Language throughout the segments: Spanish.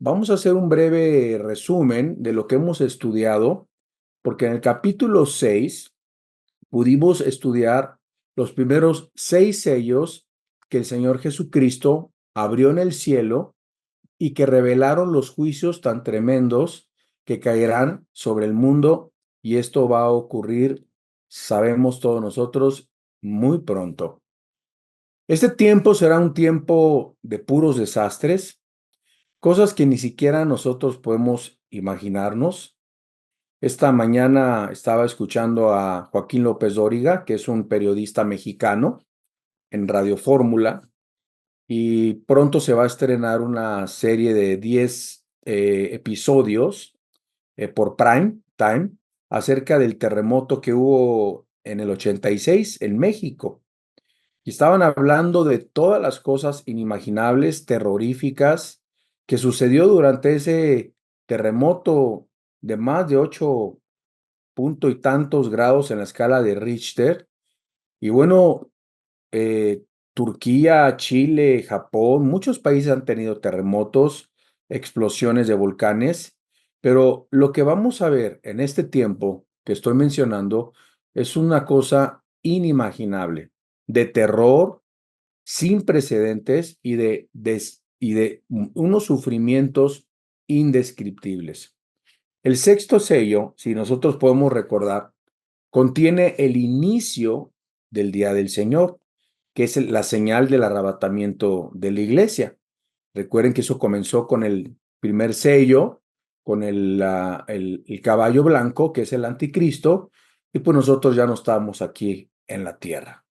Vamos a hacer un breve resumen de lo que hemos estudiado, porque en el capítulo 6 pudimos estudiar los primeros 6 sellos que el Señor Jesucristo abrió en el cielo y que revelaron los juicios tan tremendos que caerán sobre el mundo, y esto va a ocurrir, sabemos todos nosotros, muy pronto. Este tiempo será un tiempo de puros desastres, cosas que ni siquiera nosotros podemos imaginarnos. Esta mañana estaba escuchando a Joaquín López Dóriga, que es un periodista mexicano en Radio Fórmula, y pronto se va a estrenar una serie de 10 episodios por Prime Time acerca del terremoto que hubo en el 86 en México. Y estaban hablando de todas las cosas inimaginables, terroríficas, que sucedió durante ese terremoto de más de 8 punto y tantos grados en la escala de Richter. Y bueno, eh, Turquía, Chile, Japón, muchos países han tenido terremotos, explosiones de volcanes, pero lo que vamos a ver en este tiempo que estoy mencionando es una cosa inimaginable, de terror sin precedentes y de unos sufrimientos indescriptibles. El sexto sello, si nosotros podemos recordar, contiene el inicio del día del Señor, que es la señal del arrebatamiento de la iglesia. Recuerden que eso comenzó con el primer sello, con el caballo blanco, que es el anticristo, y pues nosotros ya no estamos aquí en la tierra.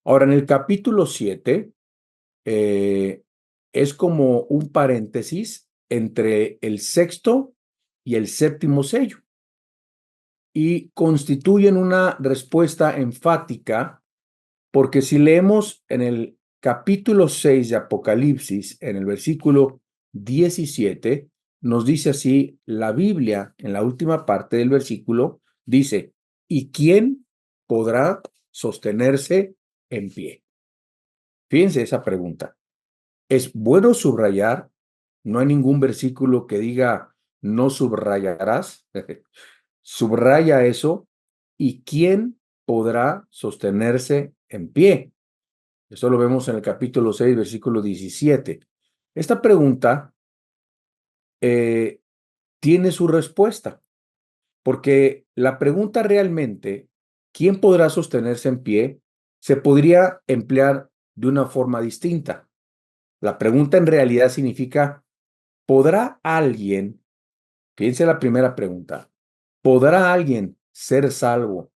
Ahora, en el capítulo 7 eh, es como un paréntesis entre el sexto y el séptimo sello y constituyen una respuesta enfática, porque si leemos en el capítulo 6 de Apocalipsis, en el versículo 17, nos dice así la Biblia, en la última parte del versículo, dice, ¿y quién podrá sostenerse en pie? Fíjense esa pregunta. Es bueno subrayar, no hay ningún versículo que diga no subrayarás. Subraya eso. ¿Y quién podrá sostenerse en pie? Eso lo vemos en el capítulo 6, versículo 17. Esta pregunta eh, tiene su respuesta, porque la pregunta realmente, ¿quién podrá sostenerse en pie? Se podría emplear de una forma distinta. La pregunta en realidad significa, ¿podrá alguien, fíjense la primera pregunta, ¿podrá alguien ser salvo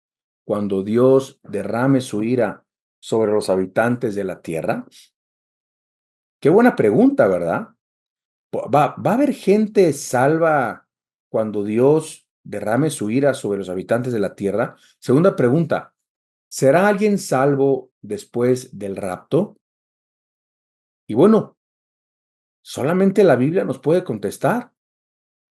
cuando Dios derrame su ira sobre los habitantes de la tierra? Qué buena pregunta, ¿verdad? ¿Va a haber gente salva cuando Dios derrame su ira sobre los habitantes de la tierra? Segunda pregunta, ¿será alguien salvo después del rapto? Y bueno, solamente la Biblia nos puede contestar.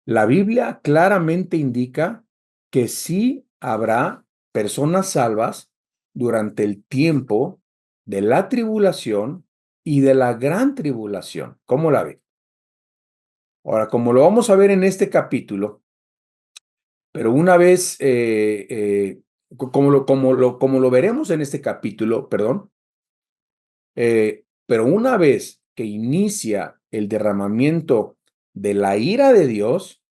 La Biblia claramente indica que sí habrá personas salvas durante el tiempo de la tribulación y de la gran tribulación. ¿Cómo la ve? Ahora, como lo vamos a ver en este capítulo, pero una vez, como lo veremos en este capítulo, perdón, pero una vez que inicia el derramamiento de la ira de Dios,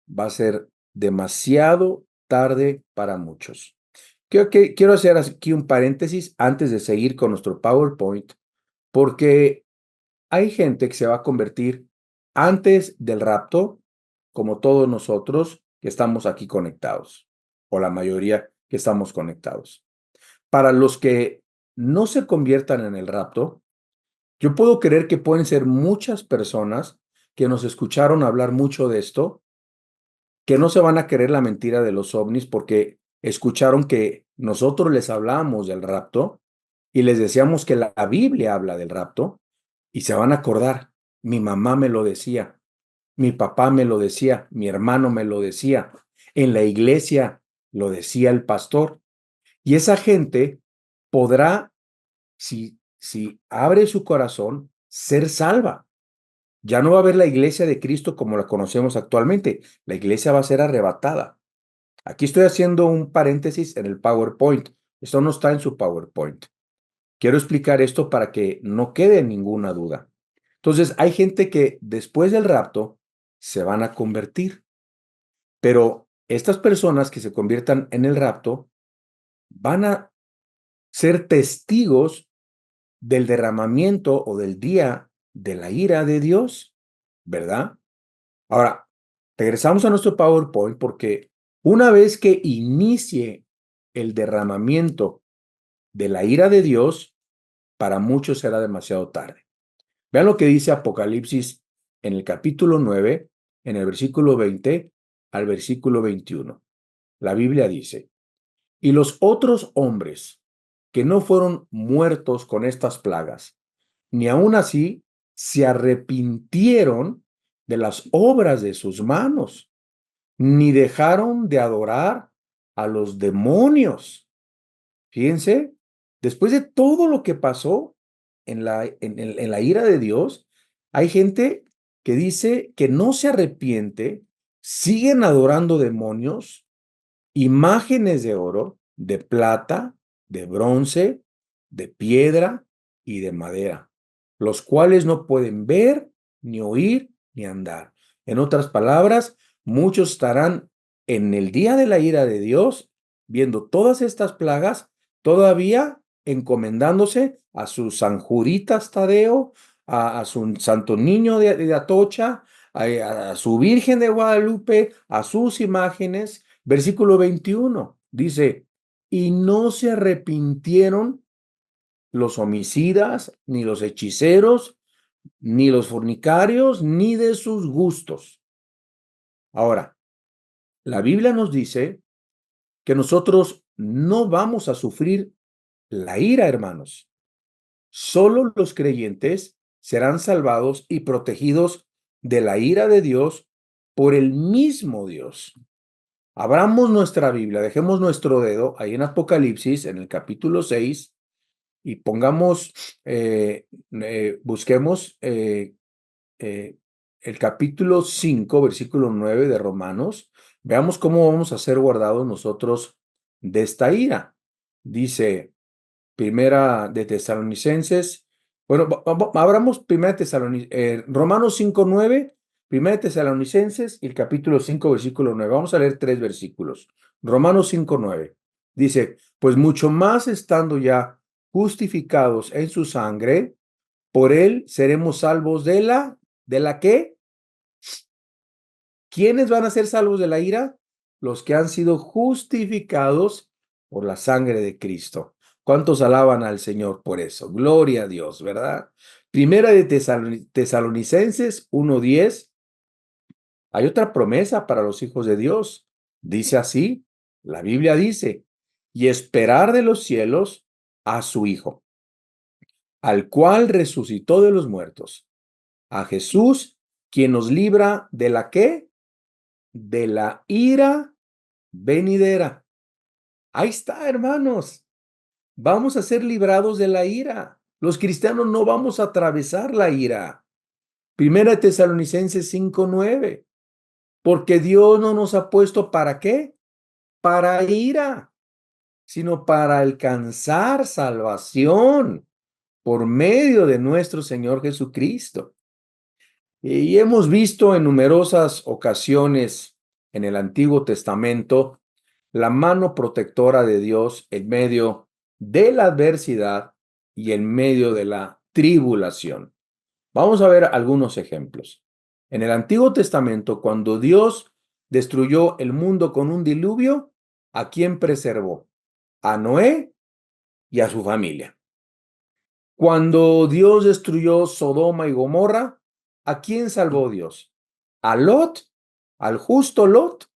va a ser demasiado tarde para muchos. Quiero hacer aquí un paréntesis antes de seguir con nuestro PowerPoint, porque hay gente que se va a convertir antes del rapto, como todos nosotros que estamos aquí conectados, o la mayoría que estamos conectados. Para los que no se conviertan en el rapto, yo puedo creer que pueden ser muchas personas que nos escucharon hablar mucho de esto, que no se van a creer la mentira de los ovnis porque escucharon que nosotros les hablábamos del rapto y les decíamos que la Biblia habla del rapto y se van a acordar. Mi mamá me lo decía, mi papá me lo decía, mi hermano me lo decía, en la iglesia lo decía el pastor. Y esa gente podrá, si abre su corazón, ser salva. Ya no va a haber la iglesia de Cristo como la conocemos actualmente. La iglesia va a ser arrebatada. Aquí estoy haciendo un paréntesis en el PowerPoint. Esto no está en su PowerPoint. Quiero explicar esto para que no quede ninguna duda. Entonces, hay gente que después del rapto se van a convertir, pero estas personas que se conviertan en el rapto van a ser testigos del derramamiento o del día de la ira de Dios, ¿verdad? Ahora, regresamos a nuestro PowerPoint porque una vez que inicie el derramamiento de la ira de Dios, para muchos será demasiado tarde. Vean lo que dice Apocalipsis en el capítulo 9, en el versículo 20 al versículo 21. La Biblia dice, y los otros hombres que no fueron muertos con estas plagas, ni aun así se arrepintieron de las obras de sus manos, ni dejaron de adorar a los demonios. Fíjense, después de todo lo que pasó en la ira de Dios, hay gente que dice que no se arrepiente, siguen adorando demonios, imágenes de oro, de plata, de bronce, de piedra y de madera, los cuales no pueden ver, ni oír, ni andar. En otras palabras, muchos estarán en el día de la ira de Dios, viendo todas estas plagas, todavía encomendándose a su San Juditas Tadeo, a su Santo Niño de Atocha, a su Virgen de Guadalupe, a sus imágenes. Versículo 21 dice, y no se arrepintieron los homicidas, ni los hechiceros, ni los fornicarios, ni de sus gustos. Ahora, la Biblia nos dice que nosotros no vamos a sufrir la ira, hermanos. Solo los creyentes serán salvados y protegidos de la ira de Dios por el mismo Dios. Abramos nuestra Biblia, dejemos nuestro dedo ahí en Apocalipsis, en el capítulo 6, y pongamos, busquemos el capítulo 5, versículo 9 de Romanos. Veamos cómo vamos a ser guardados nosotros de esta ira. Dice, Primera de Tesalonicenses, bueno, abramos Romanos 5:9, Primera de Tesalonicenses y el capítulo 5, versículo 9. Vamos a leer 3 versículos. Romanos 5:9. Dice, pues mucho más estando ya justificados en su sangre, por él seremos salvos ¿de la qué? ¿Quiénes van a ser salvos de la ira? Los que han sido justificados por la sangre de Cristo. ¿Cuántos alaban al Señor por eso? Gloria a Dios, ¿verdad? Primera de Tesalonicenses 1:10. Hay otra promesa para los hijos de Dios. Dice así, la Biblia dice, y esperar de los cielos a su Hijo, al cual resucitó de los muertos, a Jesús, quien nos libra de la ¿qué? De la ira venidera. Ahí está, hermanos. Vamos a ser librados de la ira. Los cristianos no vamos a atravesar la ira. Primera de Tesalonicenses 5:9. Porque Dios no nos ha puesto ¿para qué? Para ira, sino para alcanzar salvación por medio de nuestro Señor Jesucristo. Y hemos visto en numerosas ocasiones en el Antiguo Testamento la mano protectora de Dios en medio de la adversidad y en medio de la tribulación. Vamos a ver algunos ejemplos. En el Antiguo Testamento, cuando Dios destruyó el mundo con un diluvio, ¿a quién preservó? A Noé y a su familia. Cuando Dios destruyó Sodoma y Gomorra, ¿a quién salvó Dios? A Lot, al justo Lot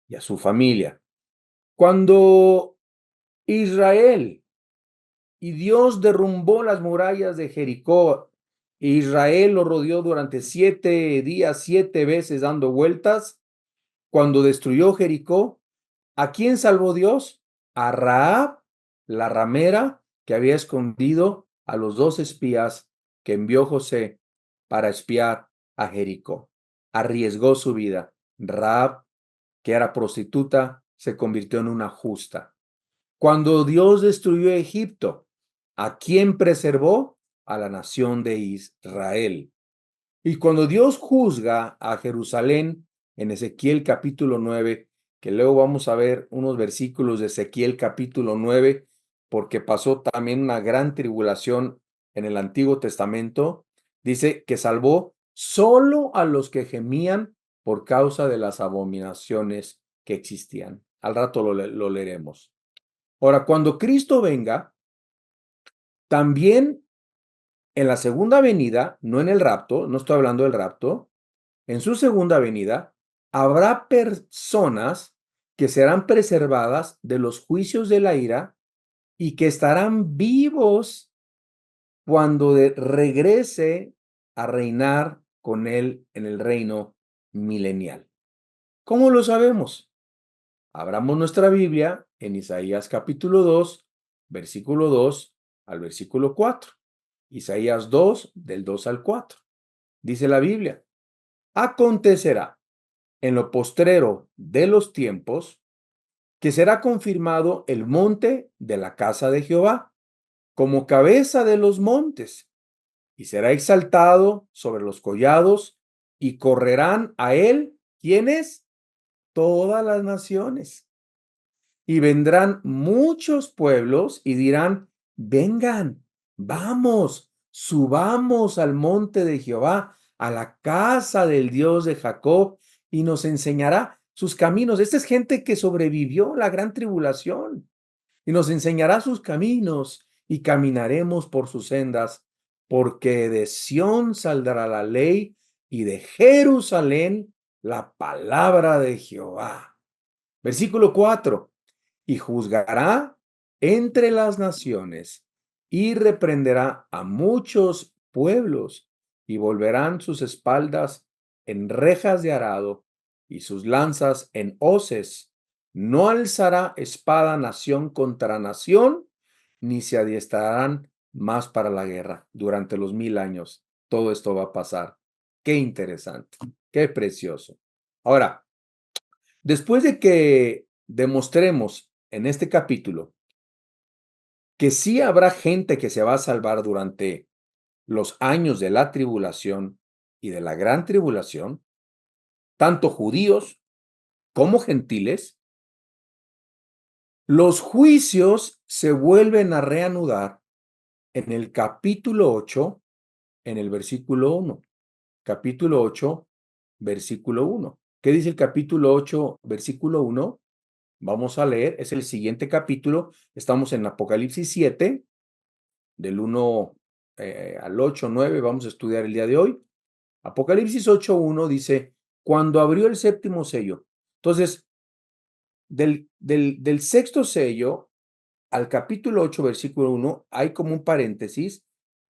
y a su familia. Cuando Israel y Dios derrumbó las murallas de Jericó, e Israel lo rodeó durante 7 días, 7 veces dando vueltas. Cuando destruyó Jericó, ¿a quién salvó Dios? A Rahab, la ramera, que había escondido a los 2 espías que envió José para espiar a Jericó. Arriesgó su vida. Rahab, que era prostituta, se convirtió en una justa. Cuando Dios destruyó Egipto, ¿a quién preservó? A la nación de Israel. Y cuando Dios juzga a Jerusalén en Ezequiel capítulo 9, que luego vamos a ver unos versículos de Ezequiel capítulo 9, porque pasó también una gran tribulación en el Antiguo Testamento, dice que salvó solo a los que gemían por causa de las abominaciones que existían. Al rato lo leeremos. Ahora, cuando Cristo venga, también en la segunda venida, no en el rapto, no estoy hablando del rapto, en su segunda venida, habrá personas que serán preservadas de los juicios de la ira y que estarán vivos cuando regrese a reinar con él en el reino milenial. ¿Cómo lo sabemos? Abramos nuestra Biblia en Isaías capítulo 2, versículo 2 al versículo 4. Isaías 2, del 2 al 4. Dice la Biblia: acontecerá en lo postrero de los tiempos que será confirmado el monte de la casa de Jehová como cabeza de los montes, y será exaltado sobre los collados, y correrán a él, ¿quiénes? Todas las naciones. Y vendrán muchos pueblos y dirán: vengan, vamos, subamos al monte de Jehová, a la casa del Dios de Jacob, y nos enseñará sus caminos. Esta es gente que sobrevivió la gran tribulación, y nos enseñará sus caminos, y caminaremos por sus sendas, porque de Sión saldrá la ley, y de Jerusalén la palabra de Jehová. Versículo 4. Y juzgará entre las naciones, y reprenderá a muchos pueblos, y volverán sus espaldas en rejas de arado, y sus lanzas en hoces. No alzará espada nación contra nación, ni se adiestrarán más para la guerra. Durante los 1000 años, todo esto va a pasar. Qué interesante, qué precioso. Ahora, después de que demostremos en este capítulo que sí habrá gente que se va a salvar durante los años de la tribulación y de la gran tribulación, tanto judíos como gentiles, los juicios se vuelven a reanudar en el capítulo 8, en el versículo 1. Capítulo 8, versículo 1. ¿Qué dice el capítulo 8, versículo 1? Vamos a leer, es el siguiente capítulo. Estamos en Apocalipsis 7, del 1 al 8, 9, vamos a estudiar el día de hoy. Apocalipsis 8, 1 dice: cuando abrió el séptimo sello. Entonces, del sexto sello al capítulo 8, versículo 1, hay como un paréntesis.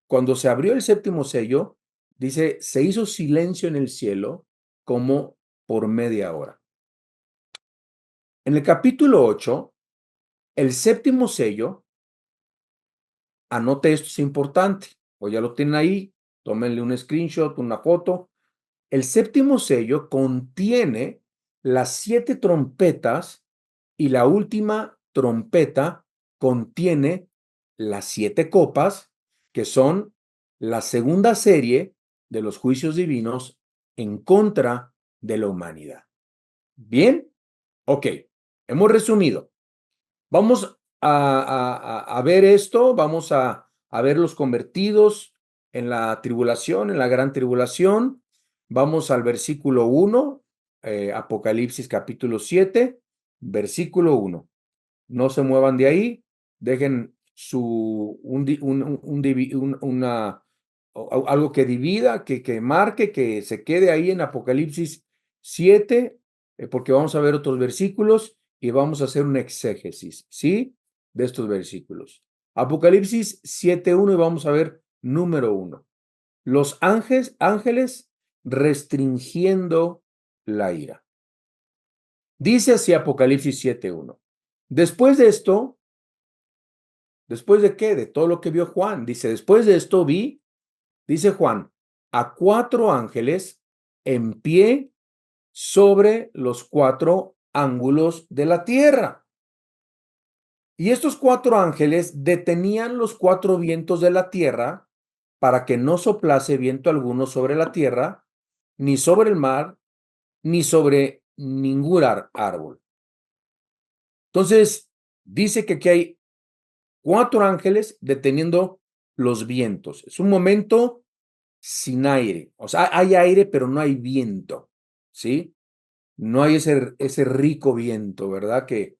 Cuando se abrió el séptimo sello, dice: se hizo silencio en el cielo como por media hora. En el capítulo 8, el séptimo sello, anote, esto es importante, o ya lo tienen ahí, tómenle un screenshot, una foto. El séptimo sello contiene las 7 trompetas, y la última trompeta contiene las 7 copas, que son la segunda serie de los juicios divinos en contra de la humanidad. ¿Bien? Ok, hemos resumido. Vamos a ver esto, vamos a ver los convertidos en la tribulación, en la gran tribulación. Vamos al versículo 1, Apocalipsis capítulo 7, versículo 1. No se muevan de ahí, dejen algo que divida, que marque, que se quede ahí en Apocalipsis 7, porque vamos a ver otros versículos y vamos a hacer un exégesis, ¿sí? De estos versículos. Apocalipsis 7:1, y vamos a ver número 1. Los ángeles restringiendo la ira. Dice así Apocalipsis 7:1. Después de esto, ¿después de qué? De todo lo que vio Juan. Dice: después de esto vi, dice Juan, a 4 ángeles en pie sobre los 4 ángulos de la tierra. Y estos 4 ángeles detenían los 4 vientos de la tierra para que no soplase viento alguno sobre la tierra, ni sobre el mar, ni sobre ningún árbol. Entonces, dice que aquí hay 4 ángeles deteniendo los vientos. Es un momento sin aire. O sea, hay aire, pero no hay viento, ¿sí? No hay ese rico viento, ¿verdad? Que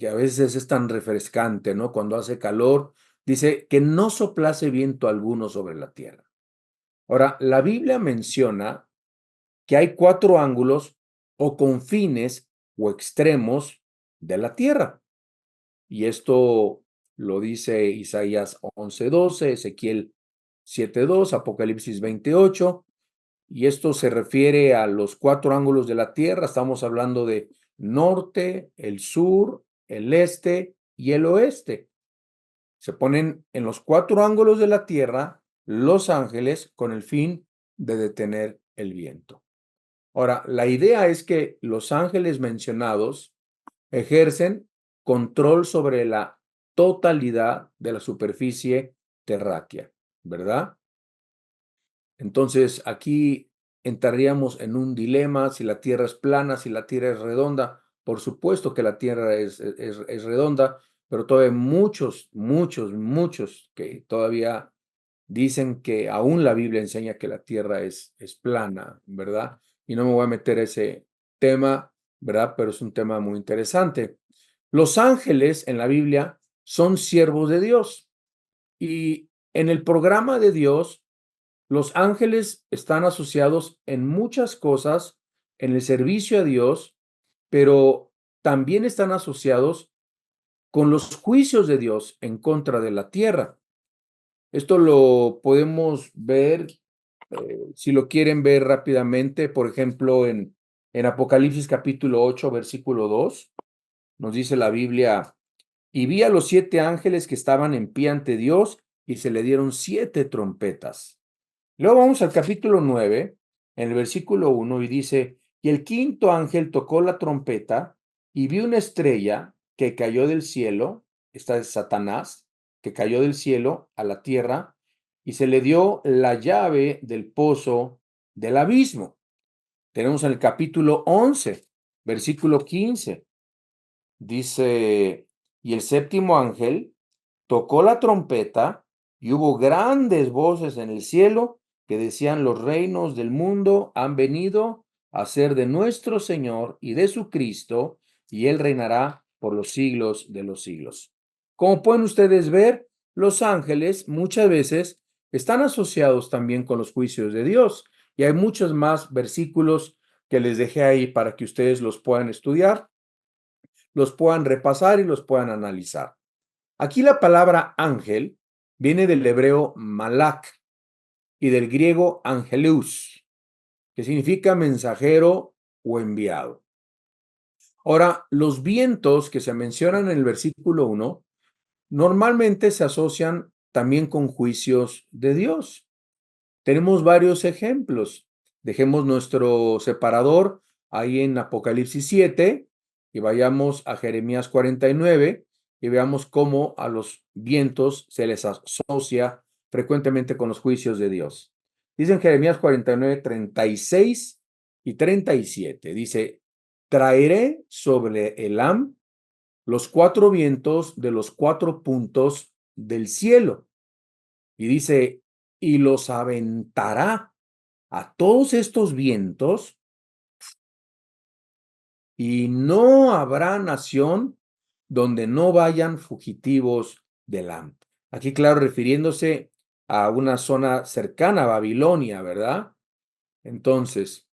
a veces es tan refrescante, ¿no? Cuando hace calor, dice que no soplase viento alguno sobre la tierra. Ahora, la Biblia menciona que hay 4 ángulos o confines o extremos de la tierra. Y esto lo dice Isaías 11:12, Ezequiel 7:2, Apocalipsis 28. Y esto se refiere a los 4 ángulos de la tierra. Estamos hablando de norte, el sur, el este y el oeste. Se ponen en los 4 ángulos de la tierra los ángeles con el fin de detener el viento. Ahora, la idea es que los ángeles mencionados ejercen control sobre la totalidad de la superficie terráquea, ¿verdad? Entonces, aquí entraríamos en un dilema: si la Tierra es plana, si la Tierra es redonda. Por supuesto que la Tierra es redonda, pero todavía hay muchos que todavía dicen que aún la Biblia enseña que la Tierra es plana, ¿verdad? Y no me voy a meter a ese tema, ¿verdad? Pero es un tema muy interesante. Los ángeles en la Biblia son siervos de Dios, y en el programa de Dios los ángeles están asociados en muchas cosas en el servicio a Dios, pero también están asociados con los juicios de Dios en contra de la tierra. Esto lo podemos ver, si lo quieren ver rápidamente, por ejemplo, en Apocalipsis capítulo 8, versículo 2, nos dice la Biblia: y vi a los 7 ángeles que estaban en pie ante Dios, y se le dieron 7 trompetas. Luego vamos al capítulo 9, en el versículo 1, y dice: y el quinto ángel tocó la trompeta, y vi una estrella que cayó del cielo, esta es Satanás, que cayó del cielo a la tierra, y se le dio la llave del pozo del abismo. Tenemos en el capítulo 11, versículo 15, dice: y el séptimo ángel tocó la trompeta, y hubo grandes voces en el cielo que decían: los reinos del mundo han venido a ser de nuestro Señor y de su Cristo, y Él reinará por los siglos de los siglos. Como pueden ustedes ver, los ángeles muchas veces están asociados también con los juicios de Dios, y hay muchos más versículos que les dejé ahí para que ustedes los puedan estudiar, los puedan repasar y los puedan analizar. Aquí la palabra ángel viene del hebreo malak y del griego angelus, que significa mensajero o enviado. Ahora, los vientos que se mencionan en el versículo 1 normalmente se asocian también con juicios de Dios. Tenemos varios ejemplos. Dejemos nuestro separador ahí en Apocalipsis 7 y vayamos a Jeremías 49 y veamos cómo a los vientos se les asocia frecuentemente con los juicios de Dios. Dice en Jeremías 49, 36 y 37. Dice: traeré sobre Elam los 4 vientos de los 4 puntos del cielo. Y dice: y los aventará a todos estos vientos, y no habrá nación donde no vayan fugitivos del Elam. Aquí, claro, refiriéndose a una zona cercana a Babilonia, ¿verdad? Entonces,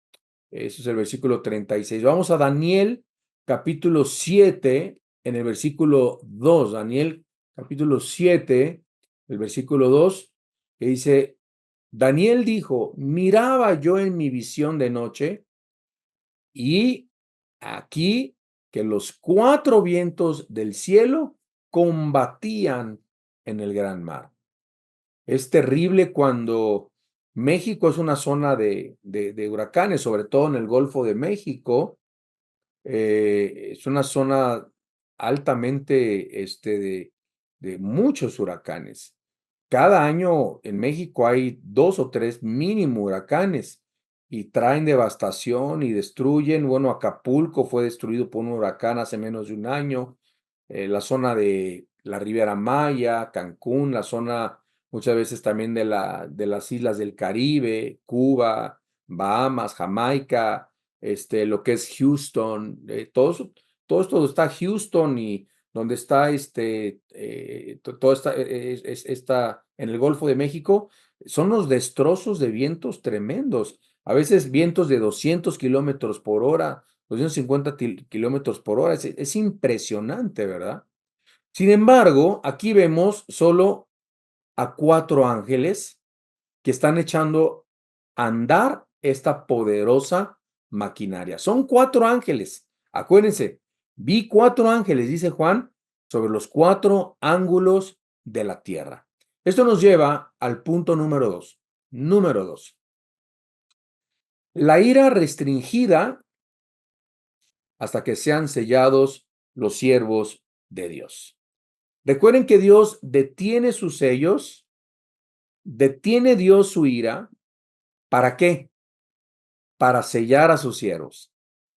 eso es el versículo 36. Vamos a Daniel, capítulo 7, en el versículo 2. Daniel, capítulo 7, el versículo 2, que dice: Daniel dijo: miraba yo en mi visión de noche, y aquí que los 4 vientos del cielo combatían en el gran mar. Es terrible cuando México es una zona de huracanes, sobre todo en el Golfo de México. Es una zona altamente de muchos huracanes. Cada año en México hay 2 o 3 mínimo huracanes y traen devastación y destruyen. Bueno, Acapulco fue destruido por un huracán hace menos de un año. La zona de la Riviera Maya, Cancún, la zona muchas veces también de las islas del Caribe, Cuba, Bahamas, Jamaica, lo que es Houston, todo esto donde está Houston y donde está todo está en el Golfo de México, son los destrozos de vientos tremendos. A veces vientos de 200 kilómetros por hora, 250 kilómetros por hora. Es impresionante, ¿verdad? Sin embargo, aquí vemos solo a 4 ángeles que están echando a andar esta poderosa maquinaria. Son 4 ángeles. Acuérdense, vi 4 ángeles, dice Juan, sobre los 4 ángulos de la tierra. Esto nos lleva al punto número 2. Número 2. La ira restringida hasta que sean sellados los siervos de Dios. Recuerden que Dios detiene sus sellos, detiene Dios su ira. ¿Para qué? Para sellar a sus siervos.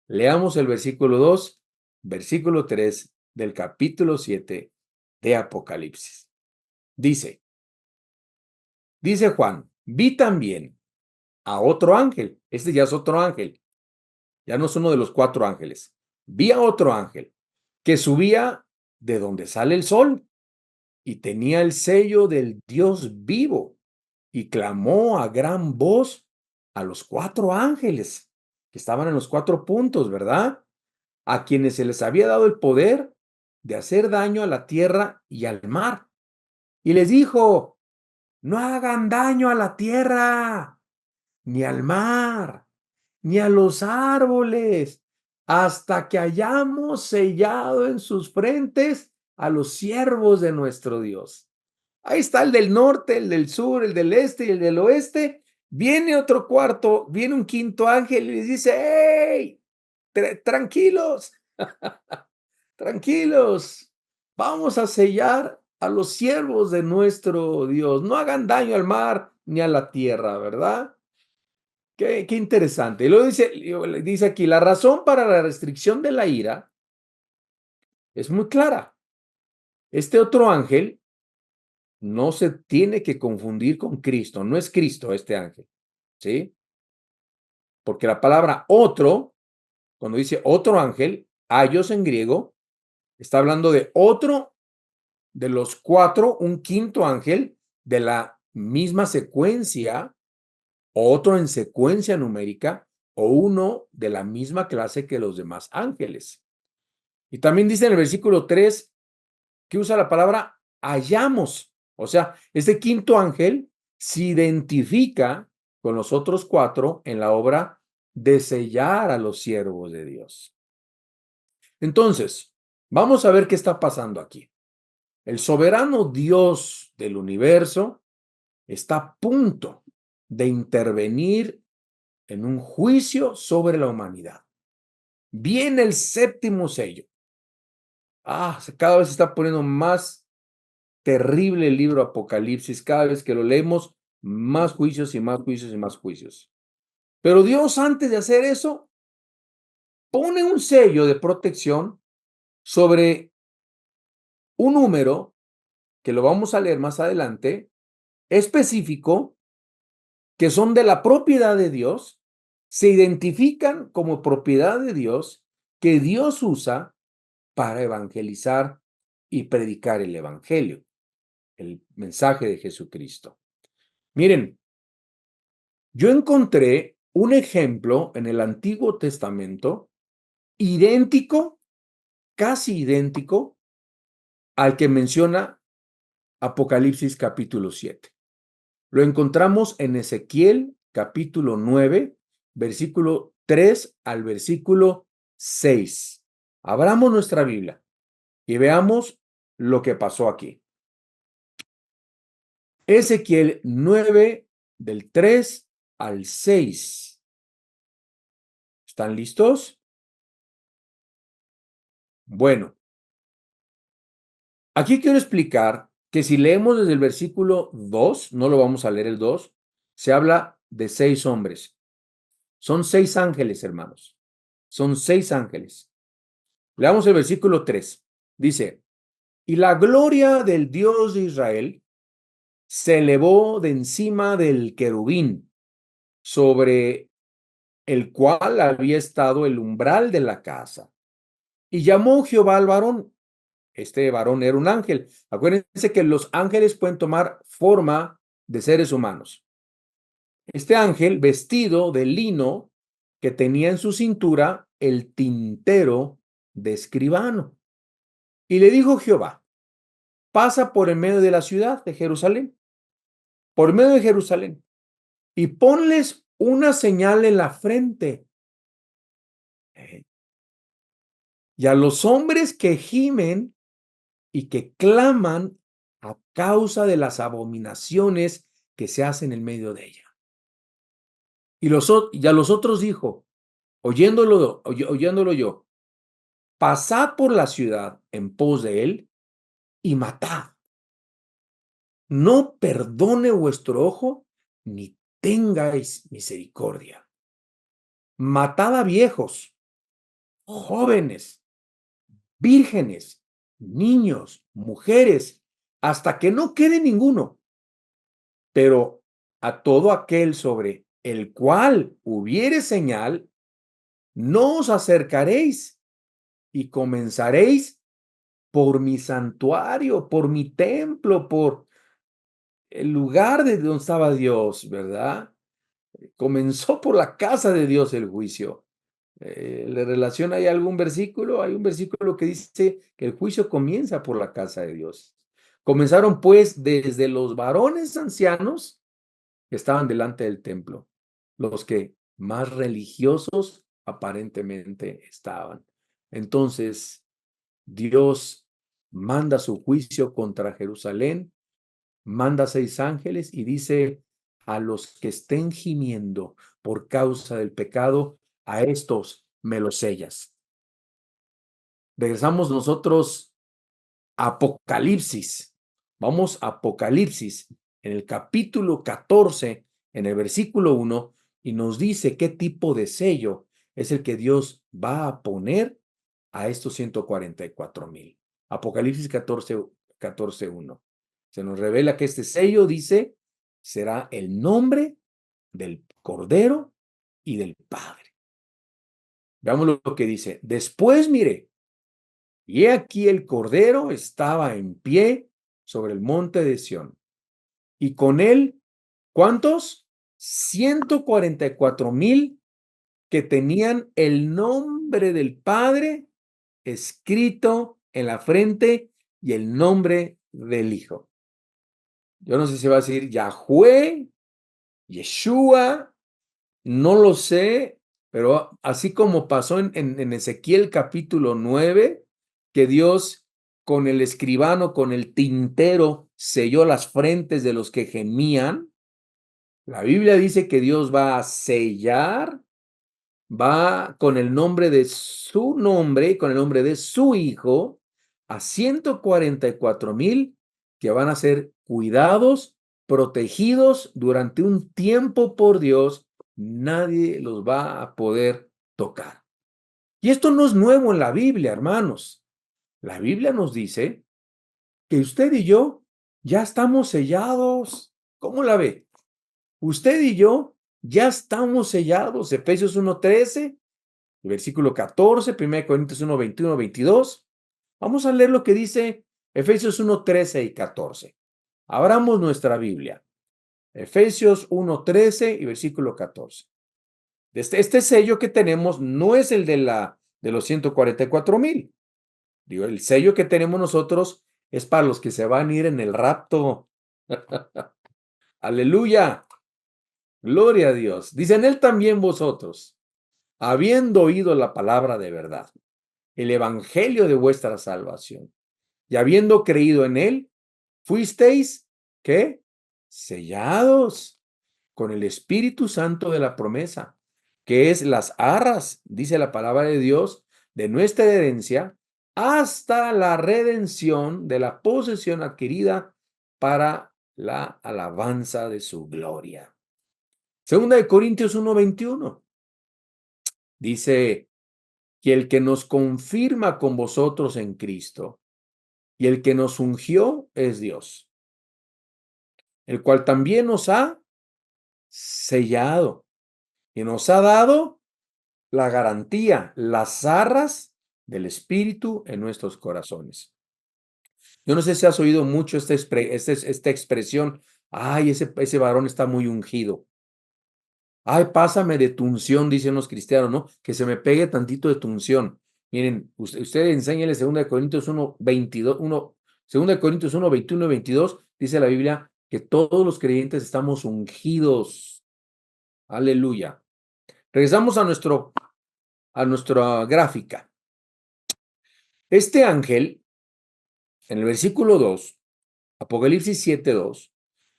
Leamos el versículo 2, versículo 3 del capítulo 7 de Apocalipsis. Dice Juan, vi también a otro ángel. Este ya es otro ángel. Ya no es uno de los 4 ángeles. Vi a otro ángel que subía de donde sale el sol y tenía el sello del Dios vivo y clamó a gran voz a los 4 ángeles que estaban en los 4 puntos, ¿verdad? A quienes se les había dado el poder de hacer daño a la tierra y al mar. Y les dijo, no hagan daño a la tierra, ni al mar, ni a los árboles, hasta que hayamos sellado en sus frentes a los siervos de nuestro Dios. Ahí está el del norte, el del sur, el del este y el del oeste. Viene otro cuarto, viene un quinto ángel y les dice, ¡hey! Tranquilos, tranquilos, vamos a sellar a los siervos de nuestro Dios. No hagan daño al mar ni a la tierra, ¿verdad? Qué interesante. Y luego dice aquí, la razón para la restricción de la ira es muy clara. Este otro ángel no se tiene que confundir con Cristo, no es Cristo este ángel, ¿sí? Porque la palabra otro, cuando dice otro ángel, aios en griego, está hablando de otro de los 4, un quinto ángel de la misma secuencia, otro en secuencia numérica o uno de la misma clase que los demás ángeles. Y también dice en el versículo 3 que usa la palabra hallamos. O sea, este quinto ángel se identifica con los otros 4 en la obra de sellar a los siervos de Dios. Entonces, vamos a ver qué está pasando aquí. El soberano Dios del universo está a punto de intervenir en un juicio sobre la humanidad. Viene el séptimo sello. Cada vez se está poniendo más terrible el libro Apocalipsis. Cada vez que lo leemos, más juicios y más juicios y más juicios. Pero Dios, antes de hacer eso, pone un sello de protección sobre un número, que lo vamos a leer más adelante, específico, que son de la propiedad de Dios, se identifican como propiedad de Dios, que Dios usa para evangelizar y predicar el evangelio, el mensaje de Jesucristo. Miren, yo encontré un ejemplo en el Antiguo Testamento idéntico, casi idéntico, al que menciona Apocalipsis capítulo 7. Lo encontramos en Ezequiel capítulo 9, versículo 3 al versículo 6. Abramos nuestra Biblia y veamos lo que pasó aquí. Ezequiel 9, del 3 al 6. ¿Están listos? Bueno, aquí quiero explicar que si leemos desde el versículo 2, no lo vamos a leer el 2, se habla de 6 hombres. Son 6 ángeles, hermanos. Son 6 ángeles. Leamos el versículo 3. Dice, y la gloria del Dios de Israel se elevó de encima del querubín, sobre el cual había estado el umbral de la casa. Y llamó Jehová al varón. Este varón era un ángel. Acuérdense que los ángeles pueden tomar forma de seres humanos. Este ángel, vestido de lino, que tenía en su cintura el tintero de escribano. Y le dijo Jehová, pasa por en medio de la ciudad de Jerusalén, por medio de Jerusalén, y ponles una señal en la frente. Y a los hombres que gimen y que claman a causa de las abominaciones que se hacen en medio de ella. Y a los otros dijo, oyéndolo yo, pasad por la ciudad en pos de él y matad. No perdone vuestro ojo, ni tengáis misericordia. Matad a viejos, jóvenes, vírgenes, niños, mujeres, hasta que no quede ninguno. Pero a todo aquel sobre el cual hubiere señal, no os acercaréis y comenzaréis por mi santuario, por mi templo, por el lugar de donde estaba Dios, ¿verdad? Comenzó por la casa de Dios el juicio. ¿Le relaciona ahí algún versículo? Hay un versículo que dice que el juicio comienza por la casa de Dios. Comenzaron pues desde los varones ancianos que estaban delante del templo, los que más religiosos aparentemente estaban. Entonces, Dios manda su juicio contra Jerusalén, manda 6 ángeles y dice a los que estén gimiendo por causa del pecado, a estos me los sellas. Regresamos nosotros a Apocalipsis. Vamos a Apocalipsis en el capítulo 14, en el versículo 1, y nos dice qué tipo de sello es el que Dios va a poner a estos 144,000. Apocalipsis 14, 1. Se nos revela que este sello dice, será el nombre del Cordero y del Padre. Veamos lo que dice. Después miré, y he aquí el Cordero estaba en pie sobre el monte de Sión. Y con él, ¿cuántos? 144,000 que tenían el nombre del Padre escrito en la frente y el nombre del Hijo. Yo no sé si va a decir Yahweh, Yeshua, no lo sé, pero así como pasó en Ezequiel capítulo 9, que Dios con el escribano, con el tintero, selló las frentes de los que gemían, la Biblia dice que Dios va a sellar, va con el nombre de su nombre, con el nombre de su Hijo, a 144,000 que van a ser cuidados, protegidos durante un tiempo por Dios. Nadie los va a poder tocar. Y esto no es nuevo en la Biblia, hermanos. La Biblia nos dice que usted y yo ya estamos sellados. ¿Cómo la ve? Usted y yo ya estamos sellados. Efesios 1:13, versículo 14, 1 Corintios 1:21, 22. Vamos a leer lo que dice Efesios 1:13 y 14. Abramos nuestra Biblia. Efesios 1:13 y versículo 14. Este sello que tenemos no es el de los 144,000. Digo, el sello que tenemos nosotros es para los que se van a ir en el rapto. Aleluya. Gloria a Dios. Dicen él también vosotros, habiendo oído la palabra de verdad, el evangelio de vuestra salvación, y habiendo creído en él, fuisteis, ¿qué? Sellados con el Espíritu Santo de la promesa, que es las arras, dice la palabra de Dios, de nuestra herencia, hasta la redención de la posesión adquirida para la alabanza de su gloria. Segunda de Corintios 1:21 dice, y el que nos confirma con vosotros en Cristo, y el que nos ungió es Dios, el cual también nos ha sellado y nos ha dado la garantía, las arras del Espíritu en nuestros corazones. Yo no sé si has oído mucho esta expresión, ay, ese varón está muy ungido. Ay, pásame de tu unción, dicen los cristianos, ¿no? Que se me pegue tantito de tu unción. Miren, usted enséñele 2 Corintios 1, 22, 2 Corintios 1, 21 y 22, dice la Biblia que todos los creyentes estamos ungidos. Aleluya. Regresamos a nuestra gráfica. Este ángel, en el versículo 2, Apocalipsis 7:2,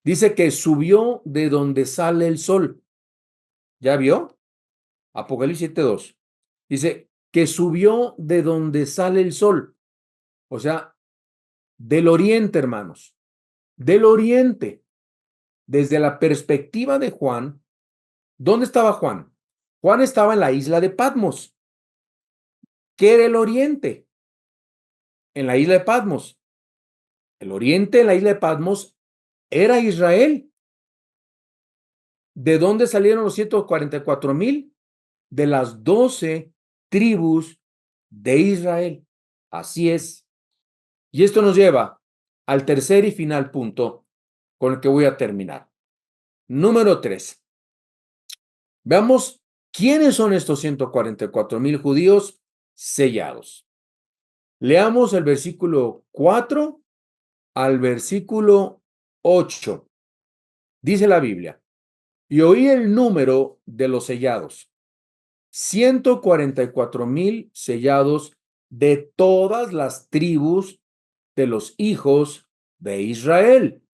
dice que subió de donde sale el sol. ¿Ya vio? Apocalipsis 7:2. Dice que subió de donde sale el sol. O sea, del oriente, hermanos. Del oriente. Desde la perspectiva de Juan, ¿dónde estaba Juan? Juan estaba en la isla de Patmos. ¿Qué era el oriente? En la isla de Patmos. El oriente en la isla de Patmos era Israel. ¿De dónde salieron los 144,000? De las 12 tribus de Israel. Así es. Y esto nos lleva al tercer y final punto con el que voy a terminar. Número 3. Veamos quiénes son estos 144,000 judíos sellados. Leamos el versículo 4 al versículo 8. Dice la Biblia, y oí el número de los sellados, 144,000 sellados de todas las tribus de los hijos de Israel.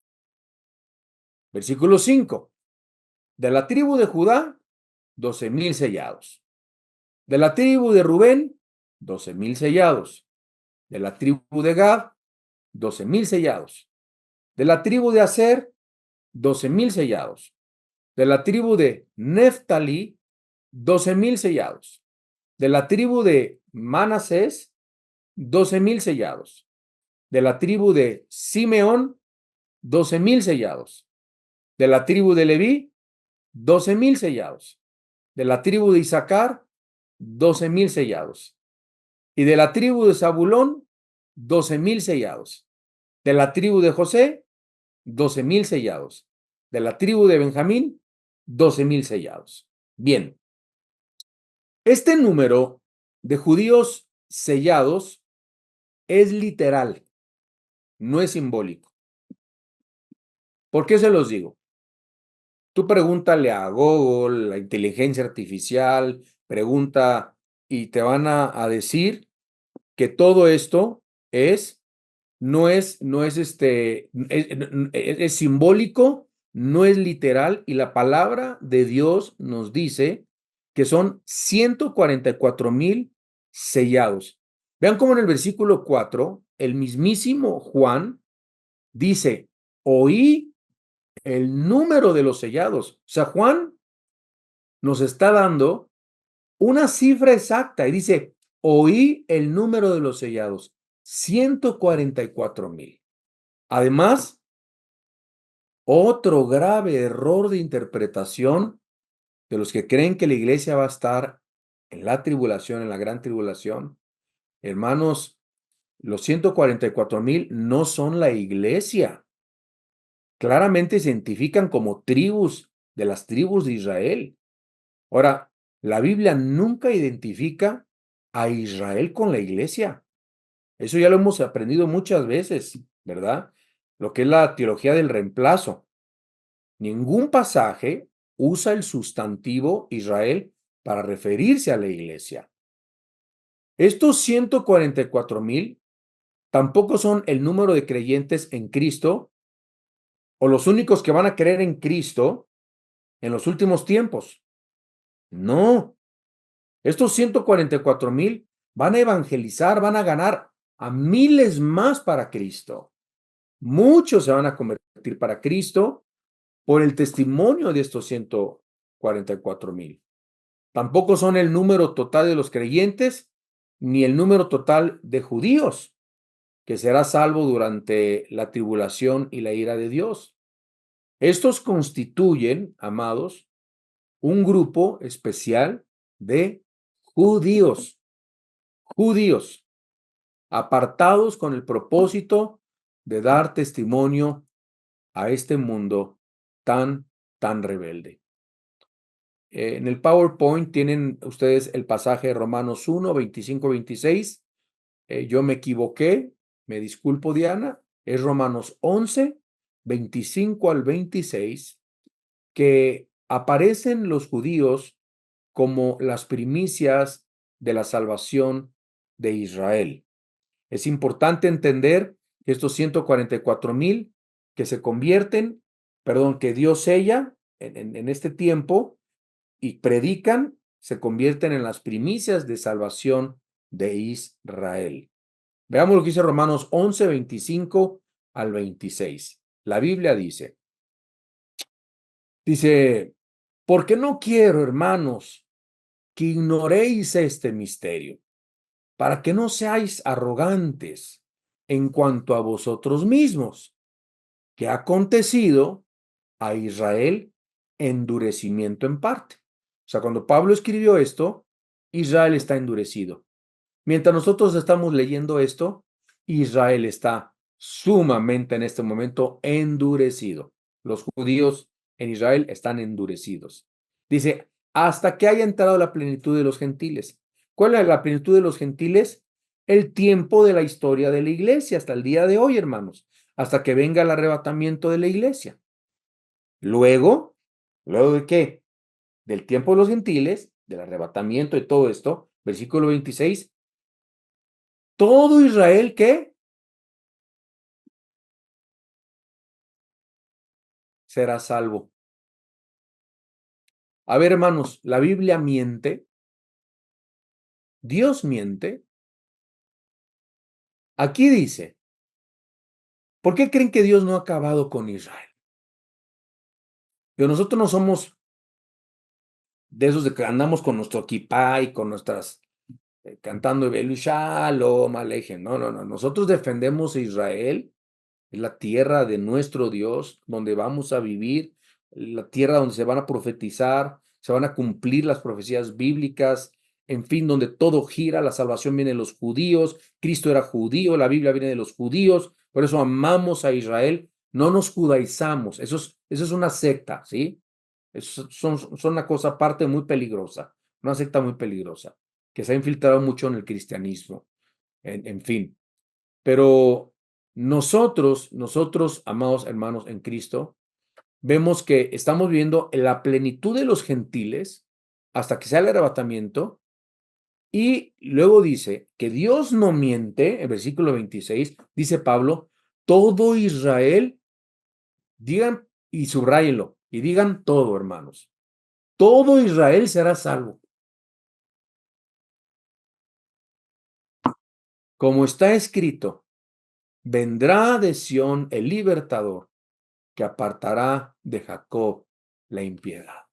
Versículo 5. De la tribu de Judá, 12,000 sellados. De la tribu de Rubén, 12,000 sellados. De la tribu de Gad, 12,000 sellados. De la tribu de Aser, 12,000 sellados. De la tribu de Neftalí, 12,000 sellados. De la tribu de Manasés, 12,000 sellados. De la tribu de Simeón, 12,000 sellados. De la tribu de Leví, 12,000 sellados. De la tribu de Isaacar, 12,000 sellados. Y de la tribu de Zabulón, 12,000 sellados. De la tribu de José, 12,000 sellados. De la tribu de Benjamín, 12,000 sellados. Bien, este número de judíos sellados es literal, no es simbólico. ¿Por qué se los digo? Tú pregúntale a Google, la inteligencia artificial, pregunta y te van a decir que todo esto es simbólico, no es literal, y la palabra de Dios nos dice que son 144,000 sellados. Vean cómo en el versículo 4, el mismísimo Juan dice, oí el número de los sellados. O sea, Juan nos está dando una cifra exacta y dice, oí el número de los sellados, 144,000. Además, otro grave error de interpretación de los que creen que la iglesia va a estar en la tribulación, en la gran tribulación. Hermanos, los 144,000 no son la iglesia. Claramente se identifican como tribus de las tribus de Israel. Ahora, la Biblia nunca identifica a Israel con la iglesia. Eso ya lo hemos aprendido muchas veces, ¿verdad? Lo que es la teología del reemplazo. Ningún pasaje usa el sustantivo Israel para referirse a la iglesia. Estos 144,000 tampoco son el número de creyentes en Cristo o los únicos que van a creer en Cristo en los últimos tiempos. No, estos 144,000 van a evangelizar, van a ganar a miles más para Cristo. Muchos se van a convertir para Cristo por el testimonio de estos 144,000. Tampoco son el número total de los creyentes, ni el número total de judíos, que será salvo durante la tribulación y la ira de Dios. Estos constituyen, amados, un grupo especial de judíos, apartados con el propósito de dar testimonio a este mundo tan rebelde. En el PowerPoint tienen ustedes el pasaje de Romanos 1, 25, 26. Yo me equivoqué, me disculpo, Diana. Es Romanos 11, 25 al 26, que aparecen los judíos como las primicias de la salvación de Israel. Es importante entender que estos 144,000 que se convierten, que Dios sella en este tiempo y predican, se convierten en las primicias de salvación de Israel. Veamos lo que dice Romanos 11, 25 al 26. La Biblia dice, porque no quiero, hermanos, que ignoréis este misterio, para que no seáis arrogantes en cuanto a vosotros mismos, que ha acontecido a Israel endurecimiento en parte. O sea, cuando Pablo escribió esto, Israel está endurecido. Mientras nosotros estamos leyendo esto, Israel está sumamente en este momento endurecido. Los judíos en Israel están endurecidos. Dice, hasta que haya entrado la plenitud de los gentiles. ¿Cuál es la plenitud de los gentiles? El tiempo de la historia de la iglesia, hasta el día de hoy, hermanos, hasta que venga el arrebatamiento de la iglesia. ¿Luego de qué? Del tiempo de los gentiles, del arrebatamiento y todo esto, versículo 26, todo Israel, ¿qué? Será salvo. A ver, hermanos, la Biblia miente, Dios miente. Aquí dice, ¿por qué creen que Dios no ha acabado con Israel? Pero nosotros no somos de esos de que andamos con nuestro kipá y con nuestras cantando Belu Shalom Alejem. No, no, no. Nosotros defendemos a Israel, es la tierra de nuestro Dios, donde vamos a vivir, la tierra donde se van a profetizar, se van a cumplir las profecías bíblicas, en fin, donde todo gira, la salvación viene de los judíos, Cristo era judío, la Biblia viene de los judíos, por eso amamos a Israel, no nos judaizamos, eso es una secta, ¿sí? Son una cosa aparte muy peligrosa, una secta muy peligrosa, que se ha infiltrado mucho en el cristianismo, en fin. Pero nosotros, amados hermanos en Cristo, vemos que estamos viviendo la plenitud de los gentiles hasta que sea el arrebatamiento. Y luego dice que Dios no miente, en versículo 26, dice Pablo, todo Israel, digan y subrayenlo, y digan todo, hermanos, todo Israel será salvo. Como está escrito, vendrá de Sión el libertador, que apartará de Jacob la impiedad.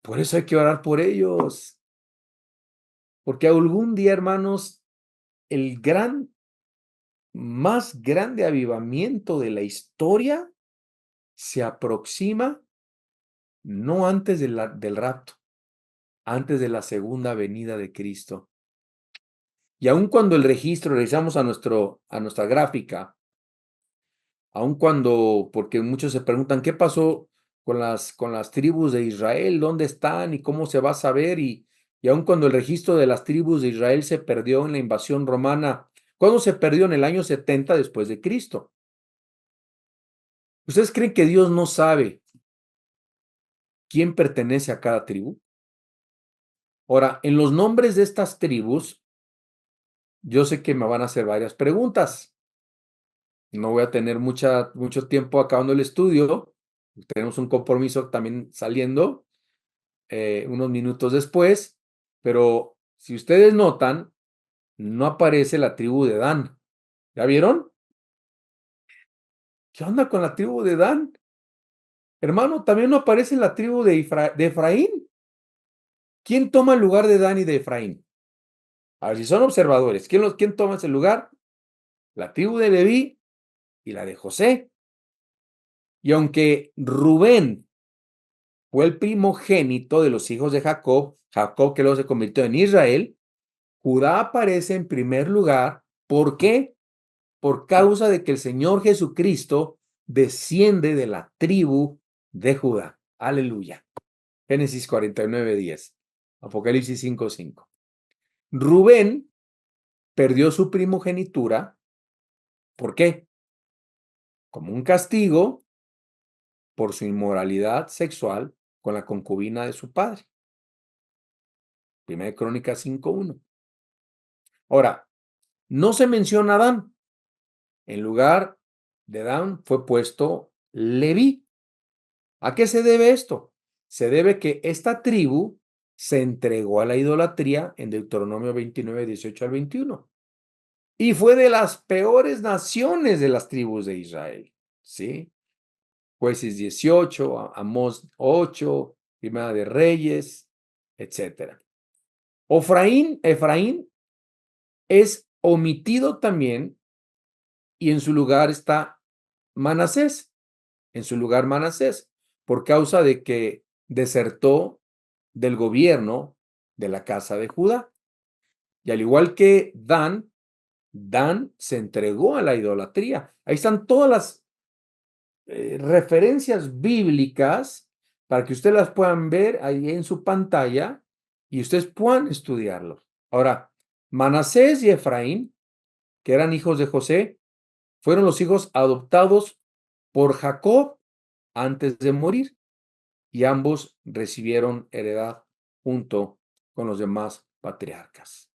Por eso hay que orar por ellos, porque algún día, hermanos, el más grande avivamiento de la historia se aproxima no antes del rapto, antes de la segunda venida de Cristo. Y aun cuando el registro, revisamos a nuestra gráfica, aun cuando, porque muchos se preguntan, ¿qué pasó con las tribus de Israel? ¿Dónde están y cómo se va a saber? Y aun cuando el registro de las tribus de Israel se perdió en la invasión romana, ¿cuándo se perdió? En el año 70 después de Cristo. ¿Ustedes creen que Dios no sabe quién pertenece a cada tribu? Ahora, en los nombres de estas tribus, yo sé que me van a hacer varias preguntas. No voy a tener mucho tiempo acabando el estudio, Tenemos un compromiso también saliendo unos minutos después, pero si ustedes notan, no aparece la tribu de Dan. ¿Ya vieron? ¿Qué onda con la tribu de Dan? Hermano, también no aparece la tribu de Efraín. ¿Quién toma el lugar de Dan y de Efraín? A ver, si son observadores, ¿quién toma ese lugar? La tribu de Leví y la de José. Y aunque Rubén fue el primogénito de los hijos de Jacob, Jacob que luego se convirtió en Israel, Judá aparece en primer lugar. ¿Por qué? Por causa de que el Señor Jesucristo desciende de la tribu de Judá. Aleluya. Génesis 49:10. Apocalipsis 5:5. Rubén perdió su primogenitura. ¿Por qué? Como un castigo por su inmoralidad sexual con la concubina de su padre. Primera de Crónicas 5:1. Ahora, no se menciona a Adán. En lugar de Adán fue puesto Leví. ¿A qué se debe esto? Se debe que esta tribu se entregó a la idolatría en Deuteronomio 29:18 al 21. Y fue de las peores naciones de las tribus de Israel. ¿Sí? Jueces 18, Amós 8, Primera de Reyes, etc. Efraín es omitido también y en su lugar está Manasés. En su lugar Manasés, por causa de que desertó del gobierno de la casa de Judá. Y al igual que Dan se entregó a la idolatría. Ahí están todas las referencias bíblicas para que ustedes las puedan ver ahí en su pantalla y ustedes puedan estudiarlo. Ahora, Manasés y Efraín, que eran hijos de José, fueron los hijos adoptados por Jacob antes de morir y ambos recibieron heredad junto con los demás patriarcas.